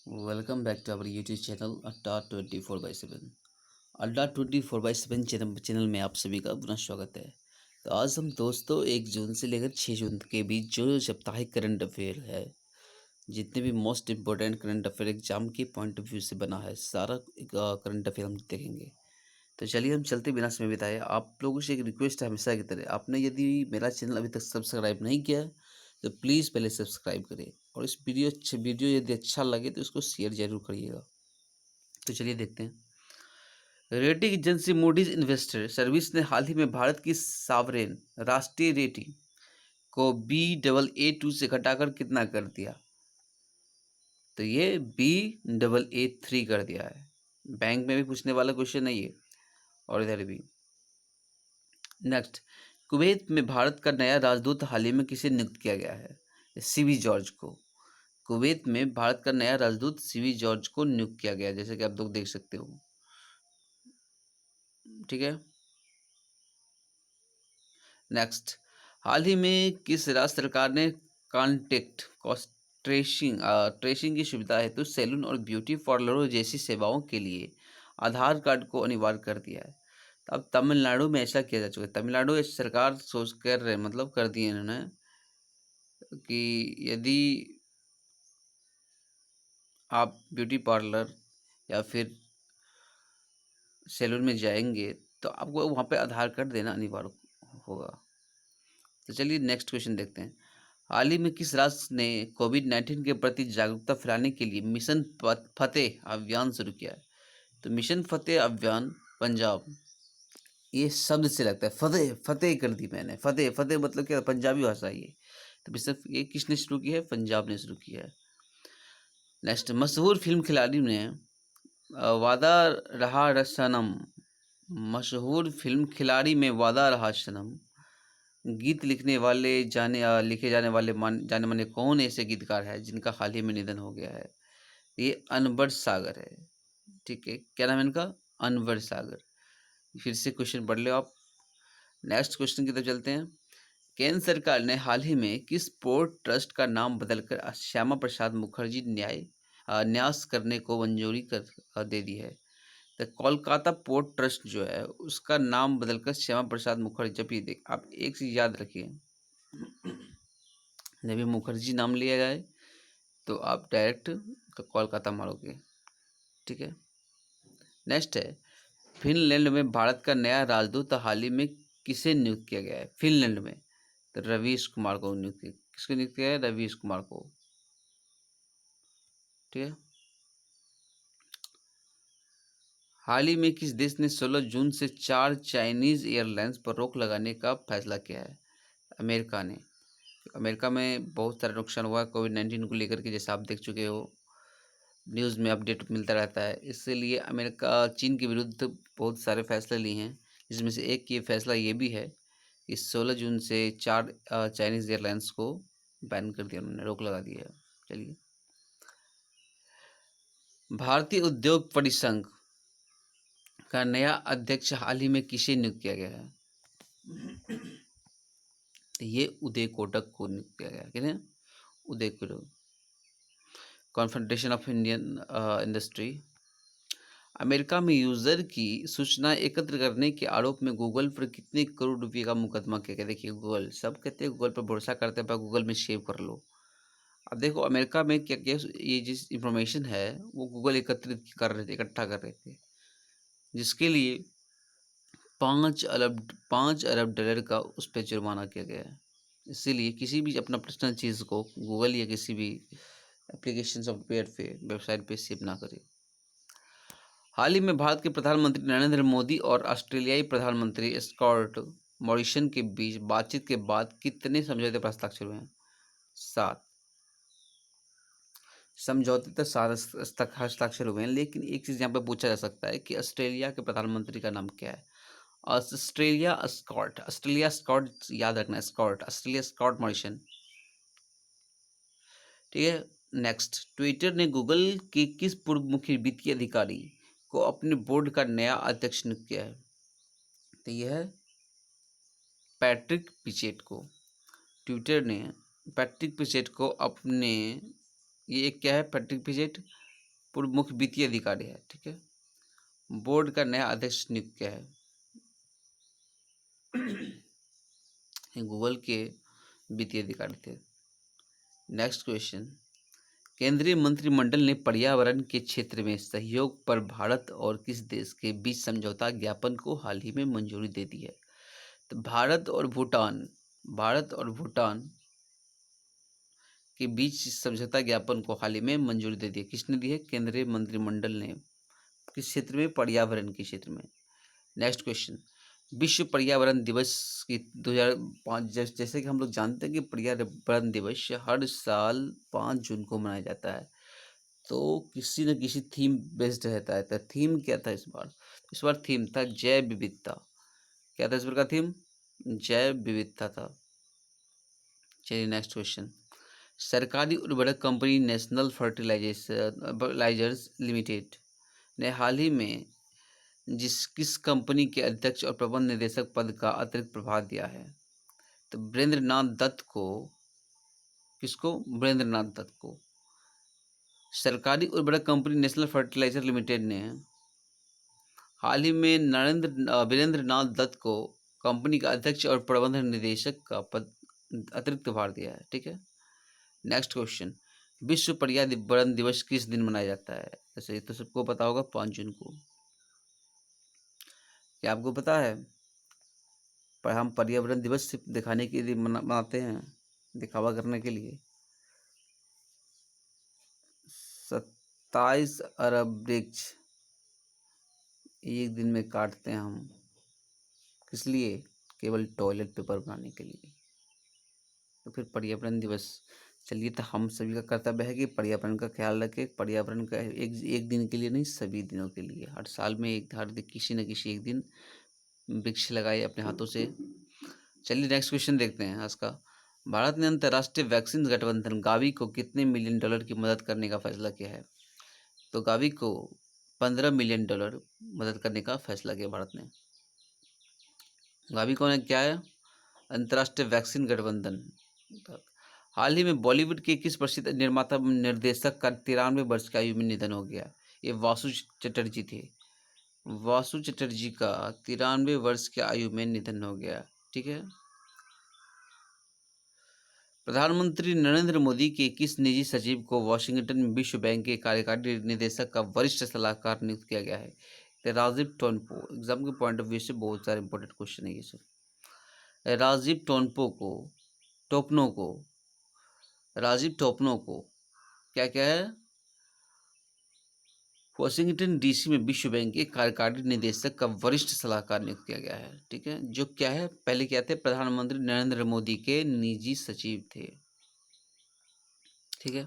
Welcome back to our YouTube channel अड्डा 24/7। अड्डा 24/7 channel में आप सभी का पुनः स्वागत है। तो आज हम दोस्तों 1 जून से लेकर 6 जून के बीच जो साप्ताहिक करंट अफेयर है, जितने भी most important current affair exam के पॉइंट ऑफ व्यू से बना है, सारा करंट अफेयर हम देखेंगे। तो चलिए हम चलते बिना समय बिताए, आप लोगों से एक रिक्वेस्ट है हमेशा की तरह, आपने यदि मेरा चैनल अभी तक सब्सक्राइब नहीं किया है तो प्लीज़ पहले सब्सक्राइब करें और इस वीडियो यदि अच्छा लगे तो इसको शेयर जरूर करिएगा। तो चलिए देखते हैं। Rating agency Moody's investor service ने हाल ही में भारत की सावरेन राष्ट्रीय रेटिंग को Baa2 से घटाकर कितना कर दिया? तो ये Baa3 कर दिया है। बैंक में भी पूछने वाला क्वेश्चन है ये, और इधर भी। नेक्स्ट, कुवैत में भारत का नया राजदूत हाल ही में किसे नियुक्त किया गया है? सीवी जॉर्ज को। कुवैत में भारत का नया राजदूत सीवी जॉर्ज को नियुक्त किया गया, जैसे कि आप लोग देख सकते हो। ठीक है। नेक्स्ट, हाल ही में किस राज्य सरकार ने कॉन्टेक्ट कॉस्ट ट्रेसिंग की सुविधा हेतु सैलून और ब्यूटी पार्लरों जैसी सेवाओं के लिए आधार कार्ड को अनिवार्य कर दिया है? तो अब तमिलनाडु में ऐसा किया जा चुका है। तमिलनाडु सरकार सोच कर रहे, मतलब कर दिए इन्होंने कि यदि आप ब्यूटी पार्लर या फिर सैलून में जाएंगे तो आपको वहाँ पे आधार कार्ड देना अनिवार्य होगा। तो चलिए नेक्स्ट क्वेश्चन देखते हैं। हाल ही में किस राज्य ने कोविड-19 के प्रति जागरूकता फैलाने के लिए मिशन फतेह अभियान शुरू किया है? तो मिशन फतेह अभियान पंजाब, ये शब्द से लगता है, फतेह फतेह कर दी मैंने, फतेह फतेह मतलब क्या? पंजाबी भाषा ये। तो मिशन ये किसने शुरू किया है? पंजाब ने शुरू किया है। नेक्स्ट, मशहूर फिल्म खिलाड़ी ने वादा रहा सनम, मशहूर फिल्म खिलाड़ी में वादा रहा सनम गीत लिखे जाने वाले जाने माने कौन ऐसे गीतकार है जिनका हाल ही में निधन हो गया है? ये अनवर सागर है। ठीक है, क्या नाम है इनका? अनवर सागर। फिर से क्वेश्चन पढ़ लो आप। नेक्स्ट क्वेश्चन की तरफ चलते हैं। केंद्र सरकार ने हाल ही में किस पोर्ट ट्रस्ट का नाम बदलकर श्यामा प्रसाद मुखर्जी न्यास करने को मंजूरी दे दी है? तो कोलकाता पोर्ट ट्रस्ट जो है उसका नाम बदलकर श्यामा प्रसाद मुखर्जी, जब ये देख आप एक चीज याद रखिए, जब भी मुखर्जी नाम लिया जाए तो आप डायरेक्ट कोलकाता मारोगे। ठीक है। नेक्स्ट है, फिनलैंड में भारत का नया राजदूत हाल ही में किसे नियुक्त किया गया है? फिनलैंड में तो रवीश कुमार को नियुक्त किया। किसको नियुक्त किया है? रवीश कुमार को। ठीक है। हाल ही में किस देश ने 16 जून से 4 चाइनीज एयरलाइंस पर रोक लगाने का फैसला किया है? अमेरिका ने। अमेरिका में बहुत सारा नुकसान हुआ है कोविड-19 को लेकर के, जैसे आप देख चुके हो, न्यूज़ में अपडेट मिलता रहता है। इसलिए अमेरिका चीन के विरुद्ध बहुत सारे फैसले लिए हैं, जिसमें से एक ये फैसला ये भी है कि 16 जून से 4 चाइनीज़ एयरलाइंस को बैन कर दिया, उन्होंने रोक लगा दी है। चलिए, भारतीय उद्योग परिसंघ का नया अध्यक्ष हाल ही में किसे नियुक्त किया गया है? तो ये उदय कोटक को नियुक्त किया गया। किसे? Uday Kotak. Confederation of Indian industry. America में यूजर की सूचना एकत्र करने के आरोप में गूगल पर कितने करोड़ रुपए का मुकदमा किया गया? देखिए, गूगल, सब कहते हैं गूगल पर भरोसा करते हैं, पर गूगल में सेव कर लो। अब देखो अमेरिका में क्या क्या ये जिस इंफॉर्मेशन है वो गूगल एकत्रित कर रहे थे, इकट्ठा कर रहे थे, जिसके लिए 5 अरब डॉलर का उस पर जुर्माना किया गया है। इसीलिए किसी भी अपना पर्सनल चीज़ को गूगल या किसी भी एप्लीकेशन सॉफ्टवेयर पे, वेबसाइट पे सेव ना करें। हाल ही में भारत के प्रधानमंत्री नरेंद्र मोदी और ऑस्ट्रेलियाई प्रधानमंत्री स्कॉट मॉरिसन के बीच बातचीत के बाद कितने समझौते पर हस्ताक्षर हुए हैं? 7 समझौते पर 7 हस्ताक्षर हुए हैं। लेकिन एक चीज़ यहाँ पे पूछा जा सकता है कि ऑस्ट्रेलिया के प्रधानमंत्री का नाम क्या है? ऑस्ट्रेलिया स्कॉट, याद रखना, स्कॉट, ऑस्ट्रेलिया स्कॉट मॉरिसन। ठीक है। नेक्स्ट, ट्विटर ने गूगल के किस पूर्व मुख्य वित्तीय अधिकारी को अपने बोर्ड का नया अध्यक्ष नियुक्त किया है? तो यह है पैट्रिक पिचेट को। ट्विटर ने पैट्रिक पिचेट को अपने, ये क्या है पैट्रिक पिचेट? पूर्व मुख्य वित्तीय अधिकारी है। ठीक है, बोर्ड का नया अध्यक्ष नियुक्त किया है। ये गूगल के वित्तीय अधिकारी थे। नेक्स्ट क्वेश्चन, केंद्रीय मंत्रिमंडल ने पर्यावरण के क्षेत्र में सहयोग पर भारत और किस देश के बीच समझौता ज्ञापन को हाल ही में मंजूरी दे दी है? तो भारत और भूटान के बीच समझौता ज्ञापन को हाल ही में मंजूरी दे दी है। किसने दी है? केंद्रीय मंत्रिमंडल ने। किस क्षेत्र में? पर्यावरण के क्षेत्र में। नेक्स्ट क्वेश्चन, विश्व पर्यावरण दिवस की 2005, जैसे कि हम लोग जानते हैं कि पर्यावरण दिवस हर साल 5 जून को मनाया जाता है, तो किसी न किसी थीम बेस्ड रहता है। तो थीम क्या था इस बार? इस बार थीम था जैव विविधता। क्या था इस बार का थीम? जैव विविधता था। चलिए नेक्स्ट क्वेश्चन, सरकारी उर्वरक कंपनी नेशनल फर्टिलाइजर्स लिमिटेड ने हाल ही में किस कंपनी के अध्यक्ष और प्रबंध निदेशक पद का अतिरिक्त प्रभार दिया है? तो वीरेंद्रनाथ दत्त को। किसको? वीरेंद्रनाथ दत्त को। सरकारी उर्वरक कंपनी नेशनल फर्टिलाइजर लिमिटेड ने हाल ही में वीरेंद्रनाथ दत्त को कंपनी का अध्यक्ष और प्रबंध निदेशक का पद अतिरिक्त प्रभार दिया है। ठीक है, नेक्स्ट क्वेश्चन, विश्व पर्यावरण दिवस किस दिन मनाया जाता है? जैसे ये तो सबको पता होगा, 5 जून को। क्या आपको पता है? पर हम पर्यावरण दिवस सिर्फ दिखाने के लिए मनाते हैं, दिखावा करने के लिए। 27 अरब वृक्ष एक दिन में काटते हैं हम। किस लिए? केवल टॉयलेट पेपर बनाने के लिए। तो फिर पर्यावरण दिवस, चलिए, तो हम सभी का कर्तव्य है कि पर्यावरण का ख्याल रखें। पर्यावरण का एक दिन के लिए नहीं, सभी दिनों के लिए, हर साल में किसी न किसी एक दिन वृक्ष लगाए अपने हाथों से। चलिए नेक्स्ट क्वेश्चन देखते हैं आज का। भारत ने अंतर्राष्ट्रीय वैक्सीन गठबंधन गावी को कितने मिलियन डॉलर की मदद करने का फैसला किया है? तो गावी को 15 मिलियन डॉलर मदद करने का फैसला किया भारत ने। गावी कौन है? क्या है? अंतर्राष्ट्रीय वैक्सीन गठबंधन। हाल ही में बॉलीवुड के किस प्रसिद्ध निर्माता निर्देशक का 93 वर्ष की आयु में निधन हो गया? ये वासु चटर्जी थे। वासु चटर्जी का 93 वर्ष की आयु में निधन हो गया। ठीक है, प्रधानमंत्री नरेंद्र मोदी के किस निजी सचिव को वॉशिंगटन में विश्व बैंक के कार्यकारी निदेशक का वरिष्ठ सलाहकार नियुक्त किया गया है? तो राजीव टोनपो। एग्जाम के पॉइंट ऑफ व्यू से बहुत सारे इंपॉर्टेंट क्वेश्चन है ये सर। राजीव टोपनो को क्या क्या है? वॉशिंगटन डीसी में विश्व बैंक के कार्यकारी निदेशक का वरिष्ठ सलाहकार नियुक्त किया गया है। ठीक है, जो क्या है? पहले क्या थे? प्रधानमंत्री नरेंद्र मोदी के निजी सचिव थे। ठीक है,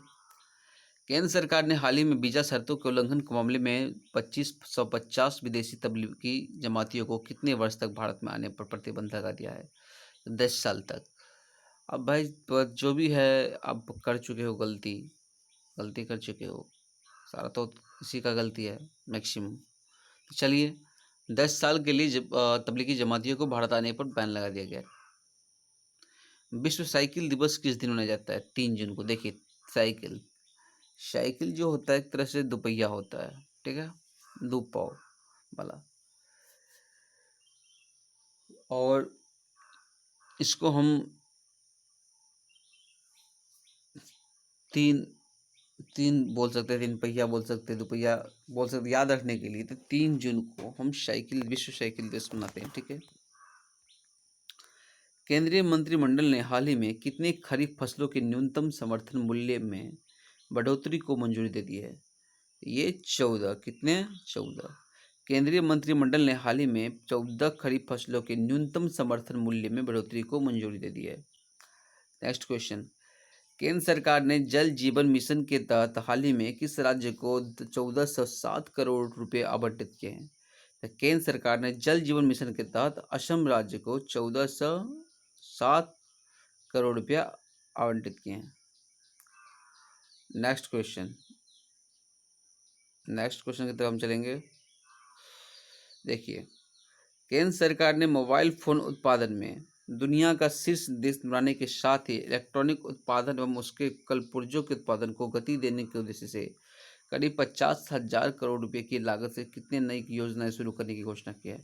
केंद्र सरकार ने हाल ही में वीजा शर्तों के उल्लंघन के मामले में 2550 विदेशी तबलीगी जमातियों को कितने वर्ष तक भारत में आने पर प्रतिबंध लगा दिया है? 10 साल तक। अब भाई जो भी है, आप कर चुके हो गलती कर चुके हो, सारा तो इसी का गलती है मैक्सिमम। तो चलिए, 10 साल के लिए तबलीगी जमातियों को भारत आने पर बैन लगा दिया गया। विश्व साइकिल दिवस किस दिन मनाया जाता है? 3 जून को। देखिए, साइकिल जो होता है एक तरह से दुपहिया होता है। ठीक है, दो पाव वाला, और इसको हम तीन बोल सकते हैं, 3 पहिया बोल सकते हैं, दुपहिया बोल सकते हैं, याद रखने के लिए। तो 3 जून को हम विश्व साइकिल दिवस मनाते हैं। ठीक है, केंद्रीय मंत्रिमंडल ने हाल ही में कितने खरीफ फसलों के न्यूनतम समर्थन मूल्य में बढ़ोतरी को मंजूरी दे दी है? ये 14। कितने? 14। केंद्रीय मंत्रिमंडल ने हाल ही में 14 खरीफ फसलों के न्यूनतम समर्थन मूल्य में बढ़ोतरी को मंजूरी दे दी है। नेक्स्ट क्वेश्चन, केंद्र सरकार ने जल जीवन मिशन के तहत हाल ही में किस राज्य को 1407 करोड़ रुपए आवंटित किए हैं? तो केंद्र सरकार ने जल जीवन मिशन के तहत असम राज्य को 1407 करोड़ रुपया आवंटित किए हैं। नेक्स्ट क्वेश्चन की तरफ हम चलेंगे। देखिए, केंद्र सरकार ने मोबाइल फोन उत्पादन में दुनिया का शीर्ष देश बनाने के साथ ही इलेक्ट्रॉनिक उत्पादन एवं उसके कलपुर्जों के उत्पादन को गति देने के उद्देश्य से करीब 50,000 करोड़ रुपए की लागत से कितने नई योजनाएं शुरू करने की घोषणा की है?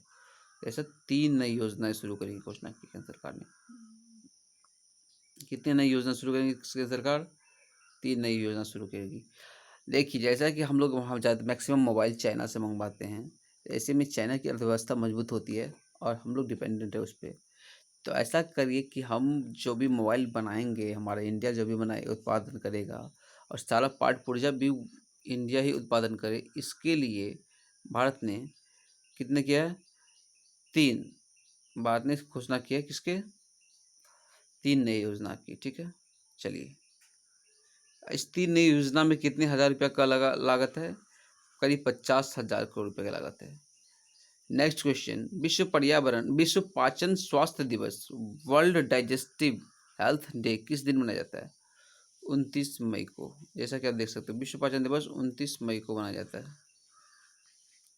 ऐसा 3 नई योजनाएं शुरू करने की घोषणा की केंद्र सरकार ने। कितनी नई योजना शुरू करेगी केंद्र सरकार? 3 नई योजना शुरू करेगी। देखिए, जैसा कि हम लोग वहाँ ज़्यादा मैक्सिमम मोबाइल चाइना से मंगवाते हैं, ऐसे में चाइना की अर्थव्यवस्था मजबूत होती है और हम लोग डिपेंडेंट है उस पे। तो ऐसा करिए कि हम जो भी मोबाइल बनाएंगे, हमारा इंडिया जो भी बनाए उत्पादन करेगा और सारा पार्ट पुर्जा भी इंडिया ही उत्पादन करे। इसके लिए भारत ने कितने किया है? 3। भारत ने घोषणा किया किसके? 3 नई योजना की। ठीक है, चलिए इस 3 नई योजना में कितने हज़ार रुपया का लागत है? करीब 50,000 करोड़ रुपये का लागत है। नेक्स्ट क्वेश्चन, विश्व पाचन स्वास्थ्य दिवस वर्ल्ड डाइजेस्टिव हेल्थ डे किस दिन मनाया जाता है? 29 मई को। जैसा कि आप देख सकते हो, विश्व पाचन दिवस 29 मई को मनाया जाता है।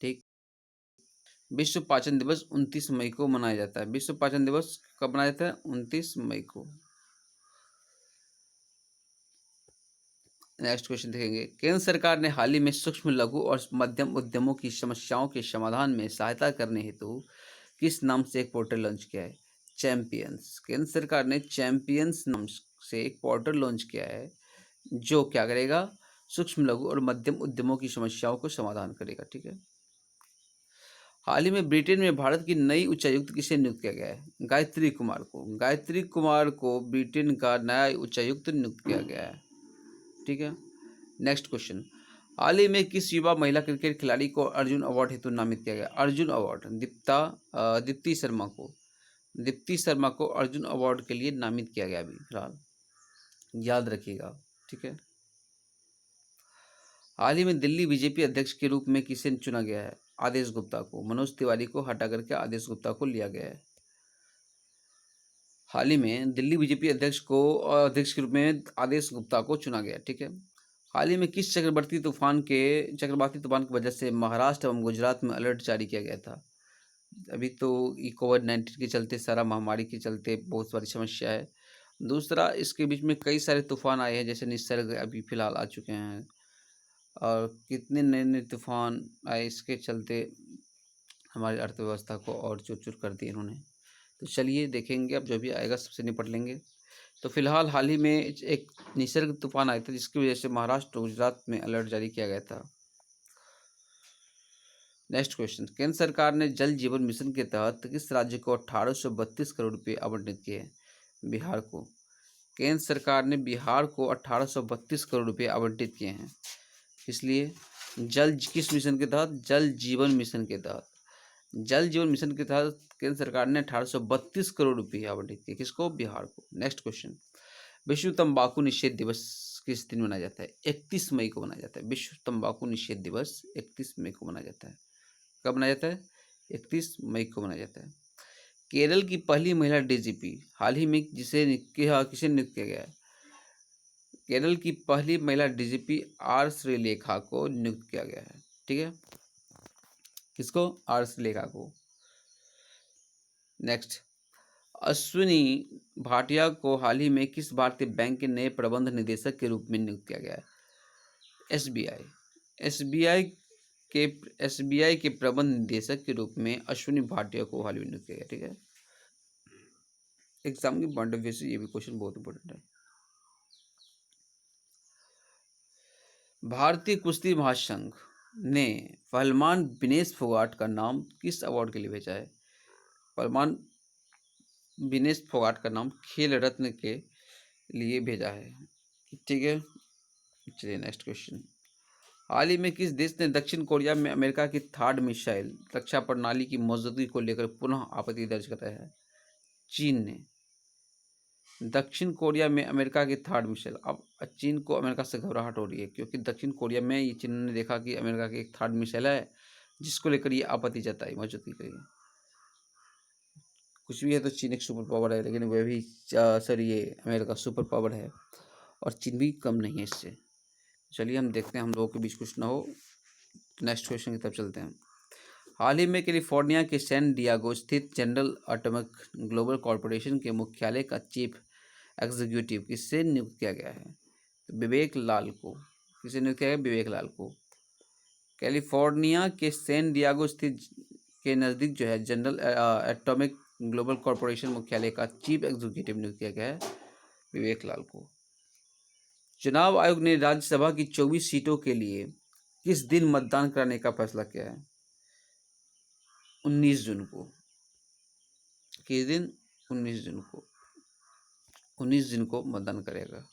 ठीक, विश्व पाचन दिवस 29 मई को मनाया जाता है। विश्व पाचन दिवस कब मनाया जाता है? 29 मई को। नेक्स्ट क्वेश्चन देखेंगे, केंद्र सरकार ने हाल ही में सूक्ष्म लघु और मध्यम उद्यमों की समस्याओं के समाधान में सहायता करने हेतु किस नाम से एक पोर्टल लॉन्च किया है? चैंपियंस। केंद्र सरकार ने चैंपियंस नाम से एक पोर्टल लॉन्च किया है जो क्या करेगा? सूक्ष्म लघु और मध्यम उद्यमों की समस्याओं को समाधान करेगा। ठीक है, हाल ही में ब्रिटेन में भारत की नई उच्चायुक्त किसे नियुक्त किया गया है? गायत्री कुमार को। गायत्री कुमार को ब्रिटेन का नया उच्चायुक्त नियुक्त किया गया है। ठीक है, नेक्स्ट क्वेश्चन, हाल ही में किस युवा महिला क्रिकेट खिलाड़ी को अर्जुन अवार्ड हेतु नामित किया गया? अर्जुन अवार्ड दीप्ति शर्मा को। दीप्ति शर्मा को अर्जुन अवार्ड के लिए नामित किया गया अभी फिलहाल, याद रखिएगा। ठीक है, हाल ही में दिल्ली बीजेपी अध्यक्ष के रूप में किसे चुना गया है? आदेश गुप्ता को। मनोज तिवारी को हटा करके आदेश गुप्ता को लिया गया है। हाल ही में दिल्ली बीजेपी अध्यक्ष के रूप में आदेश गुप्ता को चुना गया। ठीक है, हाल ही में किस चक्रवाती तूफान की वजह से महाराष्ट्र एवं गुजरात में अलर्ट जारी किया गया था? अभी तो कोविड-19 के चलते, सारा महामारी के चलते बहुत सारी समस्या है। दूसरा, इसके बीच में कई सारे तूफान आए हैं, जैसे निसर्ग अभी फिलहाल आ चुके हैं और कितने नए नए तूफान आए, इसके चलते हमारी अर्थव्यवस्था को और चूर-चूर कर दिया इन्होंने। तो चलिए देखेंगे, अब जो भी आएगा सबसे निपट लेंगे। तो फिलहाल हाल ही में एक निसर्ग तूफान आया था जिसकी वजह से महाराष्ट्र गुजरात में अलर्ट जारी किया गया था। नेक्स्ट क्वेश्चन, केंद्र सरकार ने जल जीवन मिशन के तहत किस राज्य को 1832 करोड़ रुपये आवंटित किए हैं? बिहार को। केंद्र सरकार ने बिहार को 1832 करोड़ रुपये आवंटित किए हैं। इसलिए किस मिशन के तहत? जल जीवन मिशन के तहत। जल जीवन मिशन के तहत केंद्र सरकार ने 1832 करोड़ रुपये आवंटित किए। किसको? बिहार को। नेक्स्ट क्वेश्चन, विश्व तंबाकू निषेध दिवस किस दिन मनाया जाता है? 31 मई को मनाया जाता है। विश्व तंबाकू निषेध दिवस 31 मई को मनाया जाता है। कब मनाया जाता है? 31 मई को मनाया जाता है। केरल की पहली महिला डीजीपी हाल ही में किसे नियुक्त किया गया है? केरल की पहली महिला डीजीपी आर श्रीलेखा को नियुक्त किया गया है। ठीक है, किसको? आर श्रीलेखा को। नेक्स्ट, अश्विनी भाटिया को हाल ही में किस भारतीय बैंक के नए प्रबंध निदेशक के रूप में नियुक्त किया गया है? एसबीआई। एसबीआई के प्रबंध निदेशक के रूप में अश्विनी भाटिया को हाल ही में नियुक्त किया गया। ठीक है, एग्जाम के पॉइंट ऑफ व्यू से ये भी क्वेश्चन बहुत इंपॉर्टेंट है। भारतीय कुश्ती महासंघ ने पहलवान विनेश फोगाट का नाम किस अवार्ड के लिए भेजा है? पहलवान विनेश फोगाट का नाम खेल रत्न के लिए भेजा है। ठीक है, चलिए नेक्स्ट क्वेश्चन, हाल ही में किस देश ने दक्षिण कोरिया में अमेरिका की थर्ड मिसाइल रक्षा प्रणाली की मौजूदगी को लेकर पुनः आपत्ति दर्ज कराया है? चीन ने। दक्षिण कोरिया में अमेरिका की थर्ड मिसाइल, अब चीन को अमेरिका से घबराहट हो रही है क्योंकि दक्षिण कोरिया में ये चीन ने देखा कि अमेरिका की एक थर्ड मिसाइल है जिसको लेकर ये आपत्ति जताई मौजूदगी करी। कुछ भी है तो चीन एक सुपर पावर है, लेकिन वह भी सर ये अमेरिका सुपर पावर है और चीन भी कम नहीं है इससे। चलिए हम देखते हैं हम लोगों के बीच कुछ ना हो। नेक्स्ट क्वेश्चन की तरफ चलते हैं। हाल ही में कैलिफोर्निया के सैन डियागो स्थित जनरल एटॉमिक ग्लोबल कॉरपोरेशन के मुख्यालय का चीफ एग्जीक्यूटिव किससे नियुक्त किया गया है? तो विवेक लाल को। किसे नियुक्त किया गया? विवेक लाल को। कैलिफोर्निया के सैन डियागो स्थित के नज़दीक जो है जनरल एटॉमिक ग्लोबल कॉरपोरेशन मुख्यालय का चीफ एग्जीक्यूटिव नियुक्त किया गया है विवेक लाल को। चुनाव आयोग ने राज्यसभा की 24 सीटों के लिए किस दिन मतदान कराने का फैसला किया है? 19 जून को। किस दिन? 19 जून को। 19 जून को मतदान करेगा।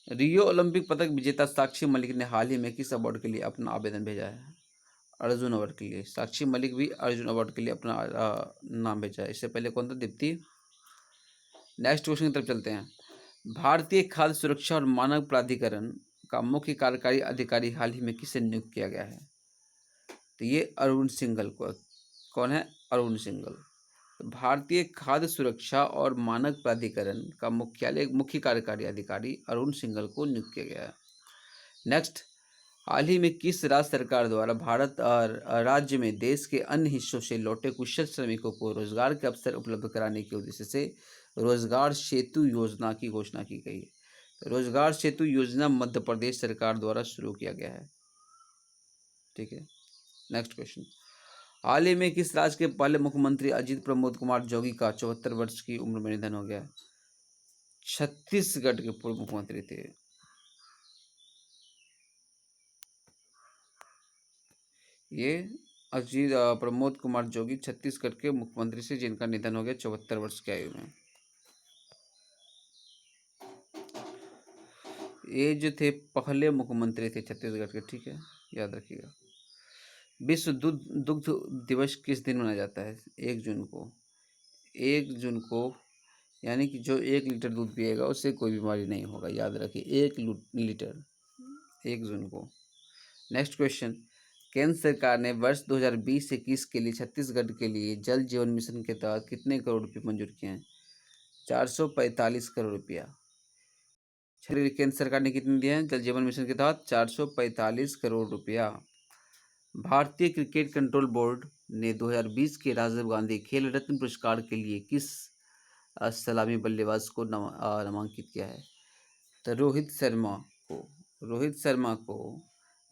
रियो ओलंपिक पदक विजेता साक्षी मलिक ने हाल ही में किस अवार्ड के लिए अपना आवेदन भेजा है? अर्जुन अवार्ड के लिए। साक्षी मलिक भी अर्जुन अवार्ड के लिए अपना नाम भेजा है। इससे पहले कौन था? दीप्ति। नेक्स्ट क्वेश्चन की तरफ चलते हैं। भारतीय खाद्य सुरक्षा और मानक प्राधिकरण का मुख्य कार्यकारी अधिकारी हाल ही में किसे नियुक्त किया गया है? तो ये अरुण सिंघल को। कौन है? अरुण सिंघल। तो भारतीय खाद्य सुरक्षा और मानक प्राधिकरण का मुख्य कार्यकारी अधिकारी अरुण सिंघल को नियुक्त किया गया है। नेक्स्ट, हाल ही में किस राज्य सरकार द्वारा भारत और राज्य में देश के अन्य हिस्सों से लौटे कुशल श्रमिकों को रोजगार के अवसर उपलब्ध कराने के उद्देश्य से रोजगार सेतु योजना की घोषणा की गई है? तो रोजगार सेतु योजना मध्य प्रदेश सरकार द्वारा शुरू किया गया है। ठीक है। नेक्स्ट क्वेश्चन, हाल ही में किस राज्य के पहले मुख्यमंत्री अजीत प्रमोद कुमार जोगी का 74 वर्ष की उम्र में निधन हो गया? छत्तीसगढ़ के पूर्व मुख्यमंत्री थे ये अजीत प्रमोद कुमार जोगी, छत्तीसगढ़ के मुख्यमंत्री से जिनका निधन हो गया 74 वर्ष की आयु में। ये जो थे पहले मुख्यमंत्री थे छत्तीसगढ़ के। ठीक है, याद रखिएगा। विश्व दुग्ध दिवस किस दिन मनाया जाता है? 1 जून को। 1 जून को, यानी कि जो 1 लीटर दूध पिएगा उससे कोई बीमारी नहीं होगा। याद रखिए, 1 लीटर 1 जून को। नेक्स्ट क्वेश्चन, केंद्र सरकार ने वर्ष 2020-21 के लिए छत्तीसगढ़ के लिए जल जीवन मिशन के तहत कितने करोड़ रुपये मंजूर किए हैं? 445 करोड़ रुपया। केंद्र सरकार ने कितने दिए हैं जल जीवन मिशन के तहत? 445 करोड़ रुपया। भारतीय क्रिकेट कंट्रोल बोर्ड ने 2020 के राजीव गांधी खेल रत्न पुरस्कार के लिए किस सलामी बल्लेबाज को नामांकित किया है? तो रोहित शर्मा को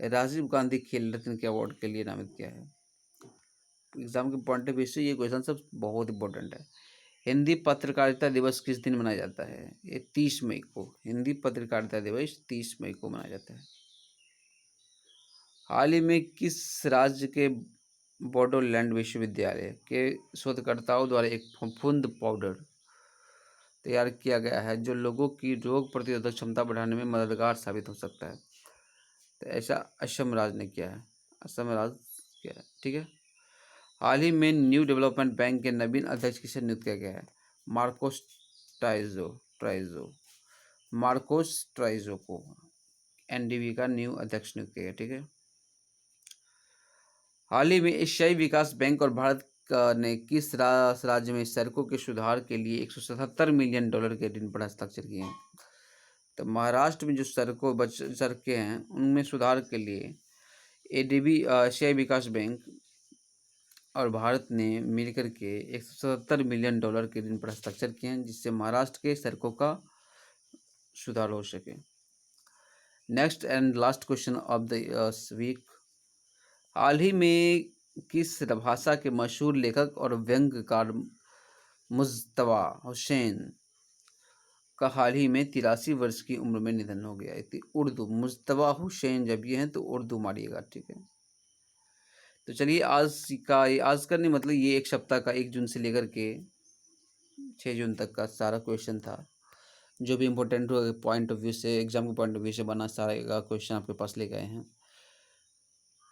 राजीव गांधी खेल रत्न के अवार्ड के लिए नामित किया है। एग्जाम के पॉइंट ऑफ व्यू से ये क्वेश्चन सब बहुत इंपॉर्टेंट है। हिंदी पत्रकारिता दिवस किस दिन मनाया जाता है? ये 30 मई को। हिंदी पत्रकारिता दिवस 30 मई को मनाया जाता है। हाल ही में किस राज्य के बोडोलैंड विश्वविद्यालय के शोधकर्ताओं द्वारा एक फफूंद पाउडर तैयार किया गया है जो लोगों की रोग प्रतिरोधक क्षमता बढ़ाने में मददगार साबित हो सकता है? तो ऐसा असम राज्य ने किया है। असम राज्य किया है। ठीक है। हाल ही में न्यू डेवलपमेंट बैंक के नवीन अध्यक्ष किसे नियुक्त किया गया है? मार्कोस ट्राइजो को एनडीबी का न्यू अध्यक्ष नियुक्त किया गया। ठीक है। हाल ही में एशियाई विकास बैंक और भारत ने किस राज्य में सड़कों के सुधार के लिए 177 मिलियन डॉलर के ऋण पर हस्ताक्षर किए हैं? तो महाराष्ट्र में जो सड़कें हैं उनमें सुधार के लिए एडीबी एशियाई विकास बैंक और भारत ने मिलकर के 177 मिलियन डॉलर के ऋण पर हस्ताक्षर किए हैं जिससे महाराष्ट्र के सड़कों का सुधार हो सके। Next and last question of the week, हाल ही में किस भाषा के मशहूर लेखक और व्यंग्यकार मुज्तबा हुसैन का हाल ही में 83 वर्ष की उम्र में निधन हो गया? उर्दू मुज्तबा हुसैन जब ये हैं तो उर्दू मारिएगा। ठीक है। तो चलिए आज का नहीं, मतलब ये एक सप्ताह का 1 जून से लेकर के 6 जून तक का सारा क्वेश्चन था। जो भी इम्पोर्टेंट पॉइंट ऑफ व्यू से, एग्जाम के पॉइंट ऑफ व्यू से बना सारा क्वेश्चन आपके पास ले गए हैं।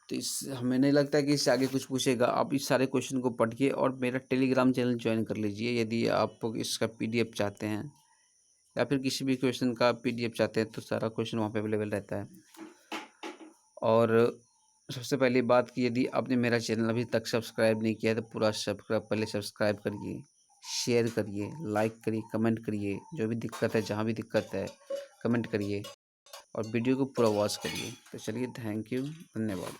तो हमें नहीं लगता कि इससे आगे कुछ पूछेगा। आप इस सारे क्वेश्चन को पढ़िए और मेरा टेलीग्राम चैनल ज्वाइन कर लीजिए यदि आप इसका पीडीएफ चाहते हैं या फिर किसी भी क्वेश्चन का पीडीएफ चाहते हैं तो सारा क्वेश्चन वहाँ पे अवेलेबल रहता है। और सबसे पहली बात कि यदि आपने मेरा चैनल अभी तक सब्सक्राइब नहीं किया है तो पूरा पहले सब्सक्राइब करिए, शेयर करिए, लाइक करिए, कमेंट करिए। जो भी दिक्कत है, जहाँ भी दिक्कत है कमेंट करिए और वीडियो को पूरा वॉच करिए। तो चलिए, थैंक यू, धन्यवाद।